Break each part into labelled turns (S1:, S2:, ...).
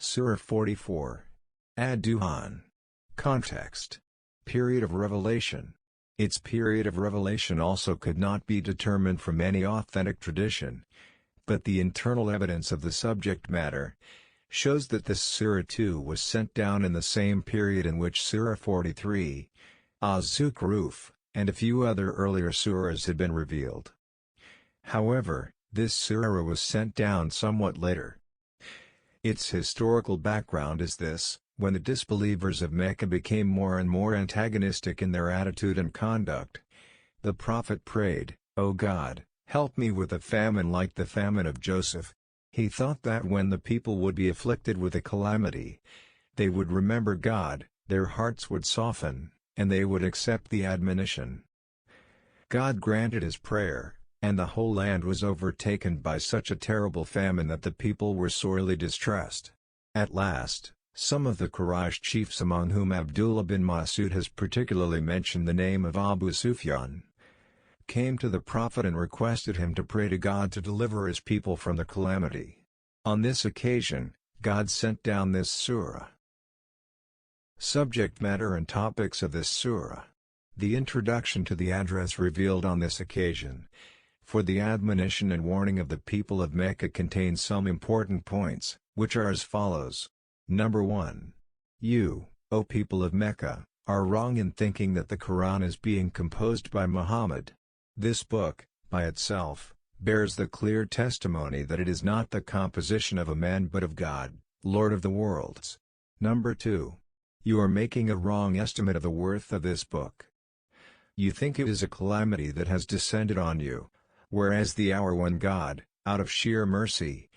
S1: Surah 44. Ad-Dukhan. Context. Period of revelation. Its period of revelation also could not be determined from any authentic tradition, but the internal evidence of the subject matter shows that this Surah too was sent down in the same period in which Surah 43, Az-Zukhruf, and a few other earlier surahs had been revealed. However, this surah was sent down somewhat later. Its historical background is this: when the disbelievers of Mecca became more and more antagonistic in their attitude and conduct, the Prophet prayed, "O God, help me with a famine like the famine of Joseph." He thought that when the people would be afflicted with a calamity, they would remember God, their hearts would soften, and they would accept the admonition. God granted his prayer, and the whole land was overtaken by such a terrible famine that the people were sorely distressed. At last, some of the Quraysh chiefs, among whom Abdullah bin Mas'ud has particularly mentioned the name of Abu Sufyan, came to the Prophet and requested him to pray to God to deliver his people from the calamity. On this occasion, God sent down this surah. Subject matter and topics of this surah. The introduction to the address revealed on this occasion, for the admonition and warning of the people of Mecca, contains some important points, which are as follows. Number 1. You, O people of Mecca, are wrong in thinking that the Quran is being composed by Muhammad. This book, by itself, bears the clear testimony that it is not the composition of a man but of God, Lord of the worlds. Number 2. You are making a wrong estimate of the worth of this book. You think it is a calamity that has descended on you, whereas the hour when God, out of sheer mercy,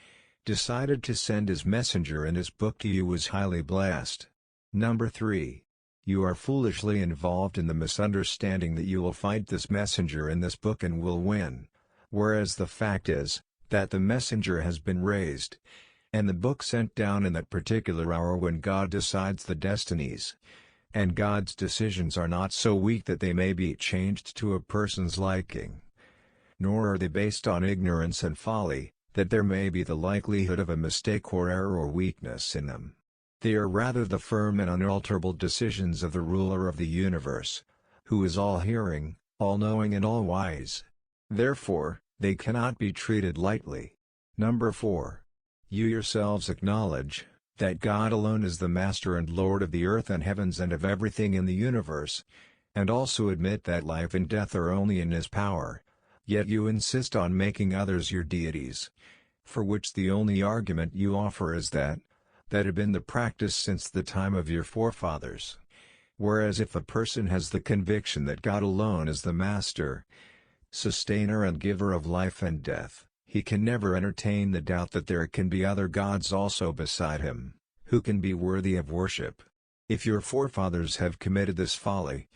S1: decided to send his messenger and his book to you was highly blessed. Number 3. You are foolishly involved in the misunderstanding that you will fight this messenger in this book and will win, whereas the fact is, that the messenger has been raised, and the book sent down in that particular hour when God decides the destinies, and God's decisions are not so weak that they may be changed to a person's liking. Nor are they based on ignorance and folly, that there may be the likelihood of a mistake or error or weakness in them. They are rather the firm and unalterable decisions of the ruler of the universe, who is all-hearing, all-knowing and all-wise. Therefore, they cannot be treated lightly. Number 4. You yourselves acknowledge that God alone is the Master and Lord of the earth and heavens and of everything in the universe, and also admit that life and death are only in his power, yet you insist on making others your deities, for which the only argument you offer is that had been the practice since the time of your forefathers. Whereas if a person has the conviction that God alone is the Master, Sustainer and Giver of life and death, he can never entertain the doubt that there can be other gods also beside him, who can be worthy of worship. If your forefathers have committed this folly,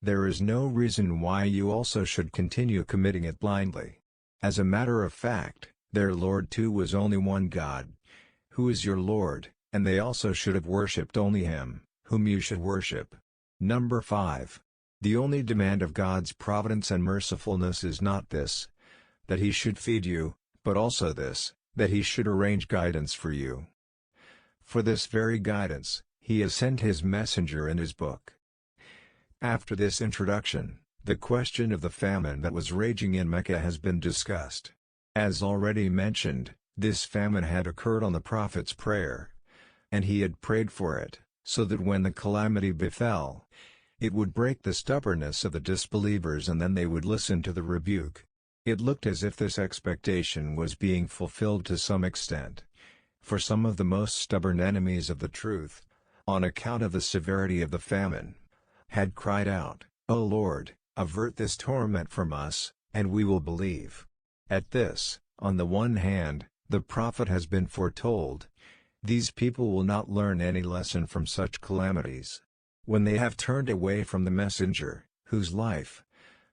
S1: there is no reason why you also should continue committing it blindly. As a matter of fact, their Lord too was only one God, who is your Lord, and they also should have worshipped only him, whom you should worship. Number 5. The only demand of God's providence and mercifulness is not this, that he should feed you, but also this, that he should arrange guidance for you. For this very guidance, he has sent his messenger and his book. After this introduction, the question of the famine that was raging in Mecca has been discussed. As already mentioned, this famine had occurred on the Prophet's prayer, and he had prayed for it, so that when the calamity befell, it would break the stubbornness of the disbelievers and then they would listen to the rebuke. It looked as if this expectation was being fulfilled to some extent, for some of the most stubborn enemies of the truth, on account of the severity of the famine, had cried out, "O Lord, avert this torment from us, and we will believe." At this, on the one hand, the Prophet has been foretold, these people will not learn any lesson from such calamities. When they have turned away from the messenger, whose life,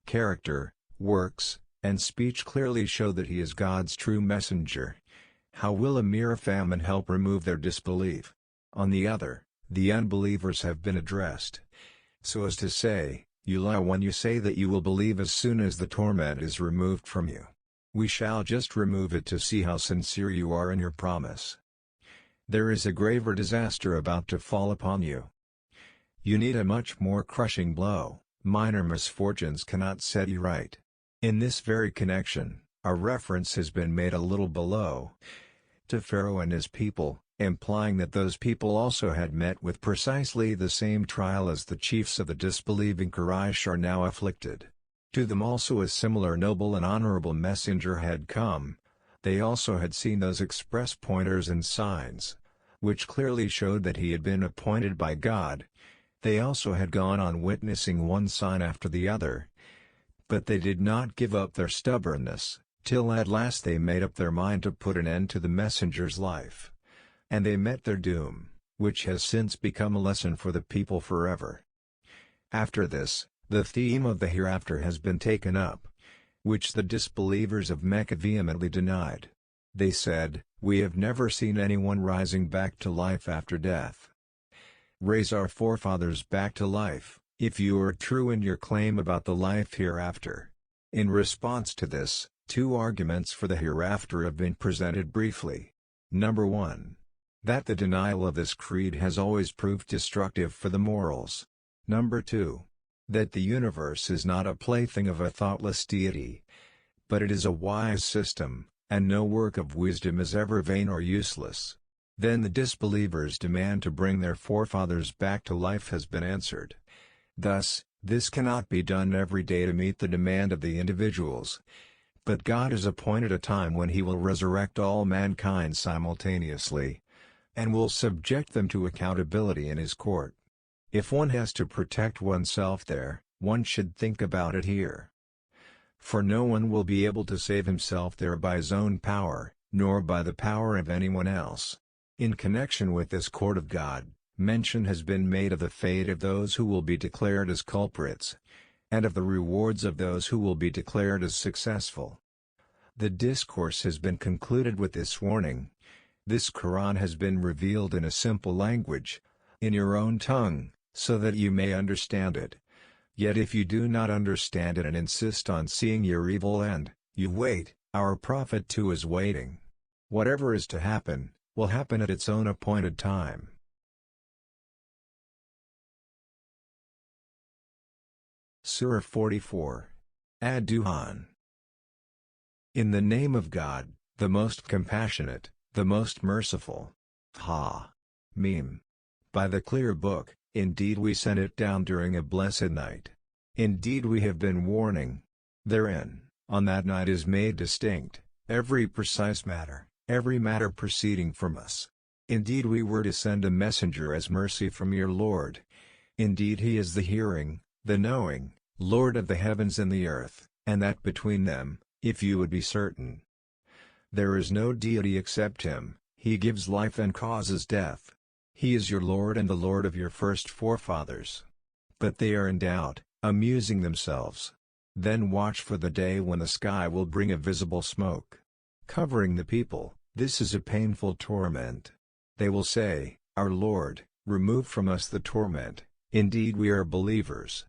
S1: character, works, and speech clearly show that he is God's true messenger, how will a mere famine help remove their disbelief? On the other, the unbelievers have been addressed, so as to say, "You lie when you say that you will believe as soon as the torment is removed from you. We shall just remove it to see how sincere you are in your promise." There is a graver disaster about to fall upon you. You need a much more crushing blow. Minor misfortunes cannot set you right. In this very connection, a reference has been made a little below to Pharaoh and his people, implying that those people also had met with precisely the same trial as the chiefs of the disbelieving Quraysh are now afflicted. To them also a similar noble and honorable messenger had come. They also had seen those express pointers and signs, which clearly showed that he had been appointed by God. They also had gone on witnessing one sign after the other. But they did not give up their stubbornness, till at last they made up their mind to put an end to the messenger's life. And they met their doom, which has since become a lesson for the people forever. After this, the theme of the hereafter has been taken up, which the disbelievers of Mecca vehemently denied. They said, "We have never seen anyone rising back to life after death. Raise our forefathers back to life, if you are true in your claim about the life hereafter." In response to this, two arguments for the hereafter have been presented briefly. Number 1. That the denial of this creed has always proved destructive for the morals. Number 2. That the universe is not a plaything of a thoughtless deity, but it is a wise system, and no work of wisdom is ever vain or useless. Then the disbelievers' demand to bring their forefathers back to life has been answered. Thus, this cannot be done every day to meet the demand of the individuals. But God has appointed a time when He will resurrect all mankind simultaneously, and will subject them to accountability in His court. If one has to protect oneself there, one should think about it here. For no one will be able to save himself there by his own power, nor by the power of anyone else. In connection with this court of God, mention has been made of the fate of those who will be declared as culprits, and of the rewards of those who will be declared as successful. The discourse has been concluded with this warning. This Quran has been revealed in a simple language, in your own tongue, so that you may understand it. Yet if you do not understand it and insist on seeing your evil end, you wait, our Prophet too is waiting. Whatever is to happen, will happen at its own appointed time. Surah 44. Ad-Dukhan. In the name of God, the most compassionate, the most merciful. Ha-Mim. By the clear book, indeed we sent it down during a blessed night. Indeed we have been warning. Therein, on that night is made distinct, every precise matter, every matter proceeding from us. Indeed we were to send a messenger as mercy from your Lord. Indeed He is the hearing, the knowing, Lord of the heavens and the earth, and that between them, if you would be certain. There is no deity except Him, He gives life and causes death. He is your Lord and the Lord of your first forefathers. But they are in doubt, amusing themselves. Then watch for the day when the sky will bring a visible smoke, covering the people. This is a painful torment. They will say, "Our Lord, remove from us the torment, indeed we are believers."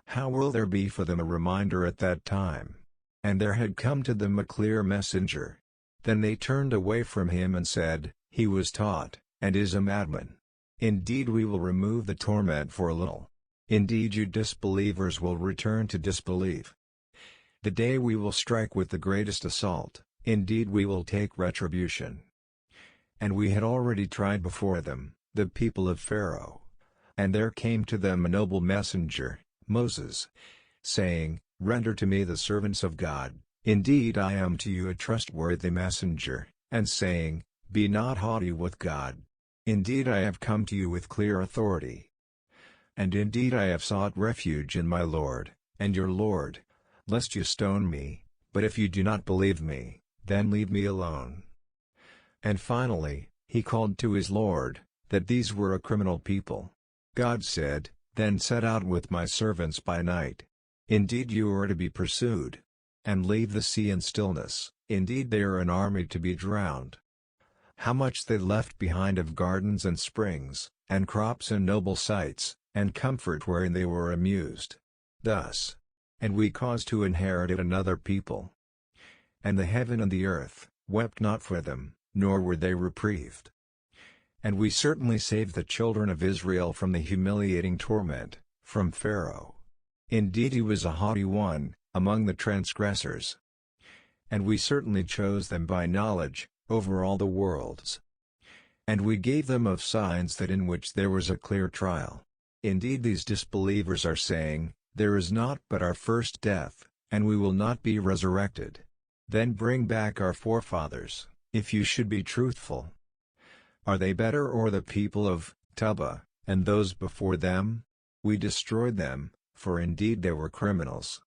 S1: How will there be for them a reminder at that time? And there had come to them a clear messenger. Then they turned away from him and said, "He was taught, and is a madman." Indeed we will remove the torment for a little. Indeed you disbelievers will return to disbelief. The day we will strike with the greatest assault, indeed we will take retribution. And we had already tried before them, the people of Pharaoh. And there came to them a noble messenger, Moses, saying, "Render to me the servants of God, indeed I am to you a trustworthy messenger," and saying, "Be not haughty with God. Indeed I have come to you with clear authority. And indeed I have sought refuge in my Lord, and your Lord, lest you stone me, but if you do not believe me, then leave me alone." And finally, he called to his Lord, that these were a criminal people. God said, "Then set out with my servants by night. Indeed you are to be pursued. And leave the sea in stillness, indeed they are an army to be drowned." How much they left behind of gardens and springs, and crops and noble sights, and comfort wherein they were amused. Thus. And we caused to inherit it another people. And the heaven and the earth wept not for them, nor were they reprieved. And we certainly saved the children of Israel from the humiliating torment, from Pharaoh. Indeed he was a haughty one, among the transgressors. And we certainly chose them by knowledge, over all the worlds. And we gave them of signs that in which there was a clear trial. Indeed these disbelievers are saying, there is naught but our first death, and we will not be resurrected. Then bring back our forefathers, if you should be truthful. Are they better or the people of Tubba, and those before them? We destroyed them, for indeed they were criminals.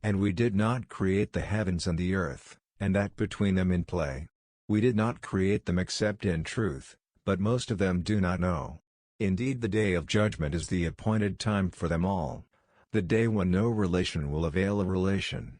S1: And we did not create the heavens and the earth, and that between them in play. We did not create them except in truth, but most of them do not know. Indeed the day of judgment is the appointed time for them all. The day when no relation will avail a relation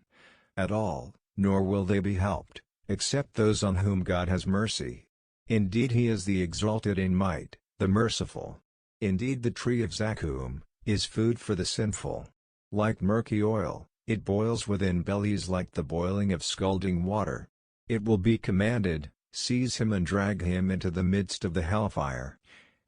S1: at all, nor will they be helped, except those on whom God has mercy. Indeed he is the exalted in might, the merciful. Indeed the tree of Zaqqum is food for the sinful. Like murky oil, it boils within bellies like the boiling of scalding water. It will be commanded, seize him and drag him into the midst of the hellfire.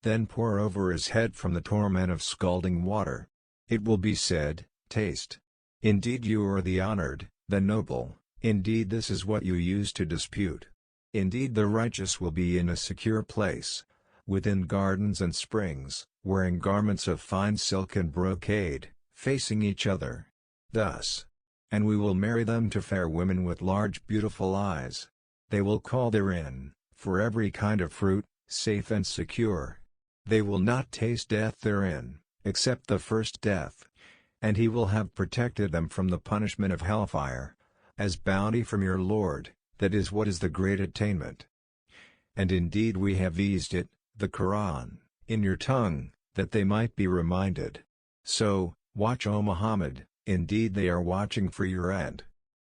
S1: Then pour over his head from the torment of scalding water. It will be said, taste. Indeed you are the honored, the noble, indeed this is what you use to dispute. Indeed the righteous will be in a secure place, within gardens and springs, wearing garments of fine silk and brocade, facing each other. Thus. And we will marry them to fair women with large beautiful eyes. They will call therein, for every kind of fruit, safe and secure. They will not taste death therein, except the first death. And he will have protected them from the punishment of hellfire. As bounty from your Lord, that is what is the great attainment. And indeed we have eased it, the Quran, in your tongue, that they might be reminded. So, watch O Muhammad, indeed they are watching for your end.